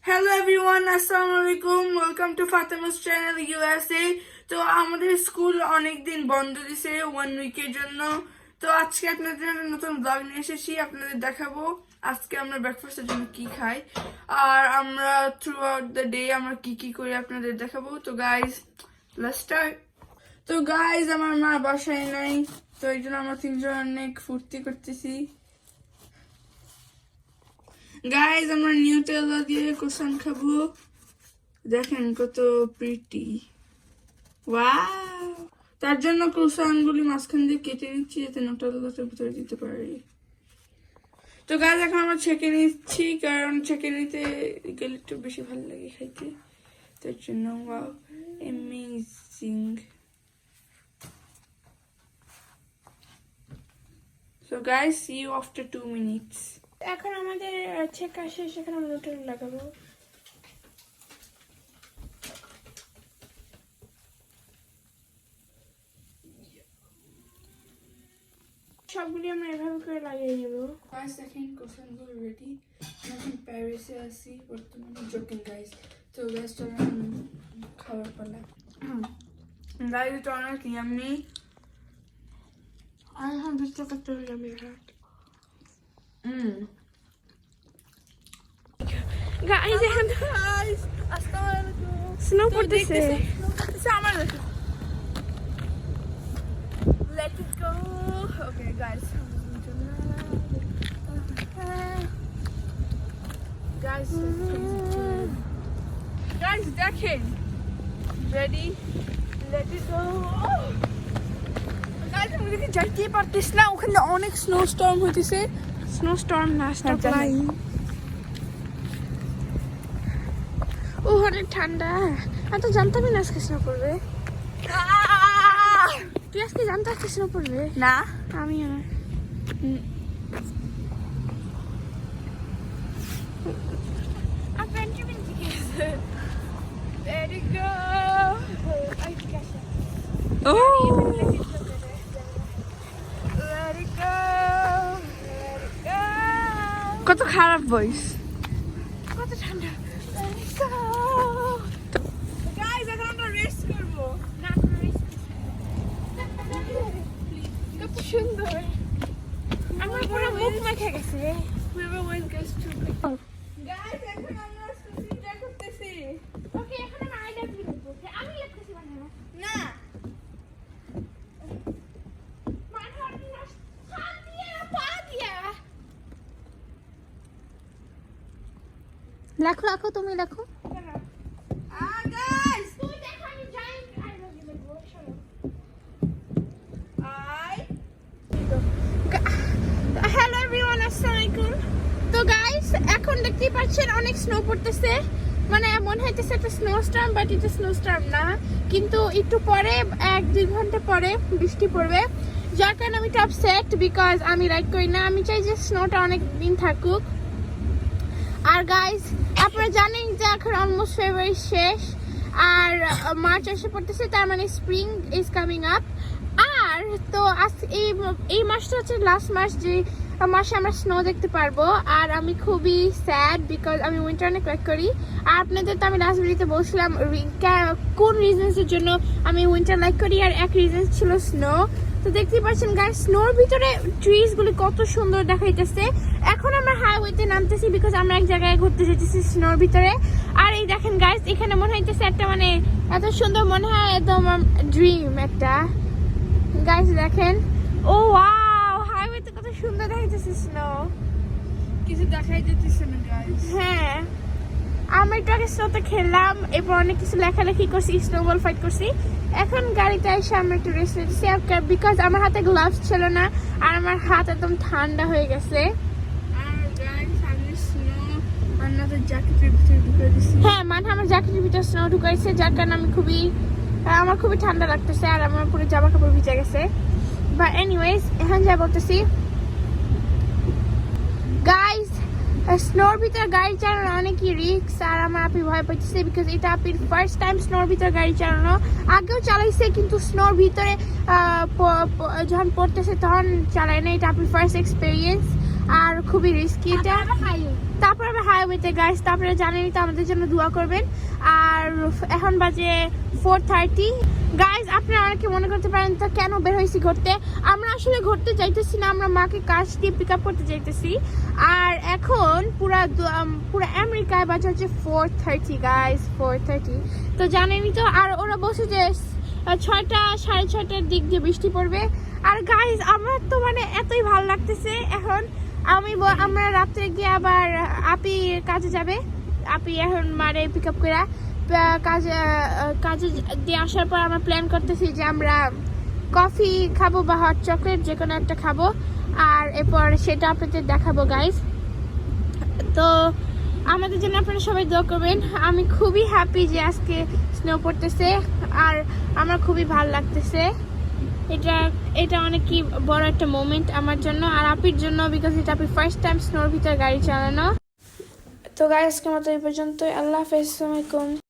Hello everyone, Assalamualaikum. Welcome to Fatima's channel USA. তো আমাদের school অনেক দিন বন্ধ দিছে 1 উইকের জন্য। তো আজকে আপনাদের জন্য নতুন ব্লগ নিয়ে এসেছি, আপনাদের দেখাবো আজকে আমরা ব্রেকফাস্টের জন্য কি খাই আর আমরা থ্রু আউট দ্য ডে আমরা কি কি করি আপনাদের দেখাবো। তো গাইজ লেটস স্টার্ট। তো গাইজ আমার মা বাসায় নাই, তো এই জন্য আমরা তিনজন অনেক ফুর্তি করতেছি। গাইজ আমরা নিউটেলা দিয়ে কোসান খাবো, দেখেন কত প্রিটি। ওয়াও, তার জন্য ক্রোসানগুলি মাঝখান দিয়ে কেটে নিচ্ছি যাতে নিউটেলাটার ভিতরে দিতে পারি। তো গাইজ এখন আমরা ছেঁকে নিচ্ছি, কারণ ছেঁকে নিতে গেলে একটু বেশি ভালো লাগে খাইতে, তার জন্য। Wow, amazing. So guys, see you after 2 minutes. এখন আমাদের ছেঁকা শেষ, এখন আমরা নিউটেলা লাগাবো। সবগুলি আমরা এভাবে করে লাগিয়ে নেব। Guys, দেখেন কোসানগুলো রেডি। এখন প্যারিসে আসি বর্তমানে, জোকিং গাইস। তো গাইস চলো খাবার পালা। গাইস এটা অনেক ইয়াম্মি। আর এখন ভিতরে কত আমি হাট গাইস এখন গাইস আসসালামু আলাইকুম। স্নো পড়তেছে। আমার let it go. Okay guys, guys দেখেন, ready, let it go. Guys আমি দেখি যাইতে পারতেছি না, ওখানে অনেক স্নো স্টর্ম হইতেছে। স্নো স্টর্ম না, স্টপ লাইন। ও অনেক ঠান্ডা, আমি তো জানতামই না আজকে স্নো পড়বে। তুই আজকে জানতে আজকে স্নো পড়বে? না আমিও না। let it go. O Let it go. Let it go. কত খারাপ ভয়েস। কত ঠান্ডা। Let it go. Guys, এখন আমরা রেস্ট করব। না কত সুন্দর, আমার পুরো মুখ মেখে গেছে। Whoever wins gets to pick. Guys, এখন আমরা সুসিটা করতেছি। ওকে এখন আমি আইডা কি করব? আমি লিখতেছি মানে না লেখো লেখো, তুমি লেখো। guys, তুই দেখো আমি জায়ান্ট আইডা কি লিখবো। চলো হ্যালো এভরিওয়ান, আসসালামু আলাইকুম। তো গাইস এখন দেখতেই পাচ্ছেন অনেক স্নো পড়তেছে, মানে মনে হইতেছে একটা স্নো স্টর্ম, বাট এটা স্নো স্টর্ম না। কিন্তু একটু পরে 1-2 ঘন্টা পরে বৃষ্টি পড়বে, যার কারণে আমি একটু আপসেট, বিকজ আমি লাইক করি না। আমি চাই যে স্নোটা অনেক দিন থাকুক। আর গাইস আপনারা জানেন যে এখন অলমোস্ট ফেব্রুয়ারি শেষ আর মার্চ এসে পড়তেছে, তার মানে স্প্রিং ইজ কামিং আপ। আর তো এই মাসটা হচ্ছে লাস্ট মাস যে মাসে আমরা স্নো দেখতে পারবো। আর আমি খুবই স্যাড, বিকজ আমি উইন্টার অনেক লাইক করি। আর আপনাদের তো আমি লাস্ট ভিডিওতে বলছিলাম কোন রিজনসের জন্য আমি উইন্টার লাইক করি, আর এক রিজন ছিল স্নো। তো দেখতেই পাচ্ছেন গাইস স্নোর ভিতরে ট্রিজগুলি কত সুন্দর দেখাইতেছে। এখন আমরা হাইওয়েতে নামতেছি, বিকজ আমরা এক জায়গায় ঘুরতে যেতেছি স্নোর ভিতরে। আর এই দেখেন গাইস এখানে মনে হইতেছে একটা, মানে এত সুন্দর মনে হয় একদম ড্রিম একটা। গাইস দেখেন, ও ওয়াও, হাইওয়েতে কত সুন্দর দেখাইতেছে স্নো। কিছু দেখাই যেতেছে না গাইস। হ্যাঁ আমরা একটু আগে স্নোতে খেললাম, এরপর অনেক কিছু লেখালেখি করছি, স্নোবল ফাইট করছি। এখন গাড়িতে এসে আমরা একটু রেস্ট নিচ্ছি, বিকজ আমার হাতে গ্লাভস ছিল না আর আমার হাত একদম ঠান্ডা হয়ে গেছে। আর গাইস আমি স্নো আমাদের জ্যাকেটের ভিতরে ঢুকে দিছি। হ্যাঁ মানে আমার জ্যাকেটের ভিতরে স্নো ঢুকাইছে, যার কারণে আমার খুবই ঠান্ডা লাগতেছে আর আমার পুরো জামা কাপড় ভিজে গেছে। বাট এনিওয়েজ এখন যা বলতেছি গাইস, স্নোর ভিতরে গাড়ি চালানো অনেকই রিস্ক, আর আমার আপনি ভয় পাইতেছে, বিকজ এটা আপির ফার্স্ট টাইম স্নোর ভিতরে গাড়ি চালানো। আগেও চালাইছে কিন্তু স্নোর ভিতরে যখন পড়তেছে তখন চালায় না, এটা আপির ফার্স্ট এক্সপিরিয়েন্স আর খুবই রিস্কি এটা। তারপর আমরা হাইওয়েতে গাইস। তারপরে জানেনই তো আমাদের জন্য দোয়া করবেন। আর এখন বাজে 4:30 গাইস। আপনারা অনেকে মনে করতে পারেন তো কেন বের হয়েছি ঘুরতে। আমরা আসলে ঘুরতে যাইতেছি না, আমরা মাকে কাজ দিয়ে পিক আপ করতে যাইতেছি। আর এখন পুরা আমেরিকায় বাজে হচ্ছে 4:30 গাইস, 4:30। তো জানেনই তো। আর ওরা বসে যে 6টা 6:30টার দিক দিয়ে বৃষ্টি পড়বে। আর গাইস আমার তো মানে এতই ভালো লাগতেছে এখন। আমরা রাত্রে গিয়ে আবার আপি কাজে যাবে। আপি এখন মারে পিক আপ করে কাজে দিয়ে আসার পর আমরা প্ল্যান করতেছি যে আমরা কফি খাবো বা হট চকলেট যে কোনো একটা খাবো। আর এরপর সেটা আপনাদের দেখাবো গাইস। তো আমাদের জন্য আপনারা সবাই দোয়া করবেন। আমি খুবই হ্যাপি যে আজকে স্নো পড়তেছে আর আমার খুবই ভালো লাগতেছে। এটা অনেক কি বড় একটা মোমেন্ট আমার জন্য আর আপির জন্য, বিকজ এটা আপির ফার্স্ট টাইম স্নোর ভিতরে গাড়ি চালানো। তো গাইস আজকের মতো এই পর্যন্তই। আল্লাহ হাফেজ, আসসালামু আলাইকুম।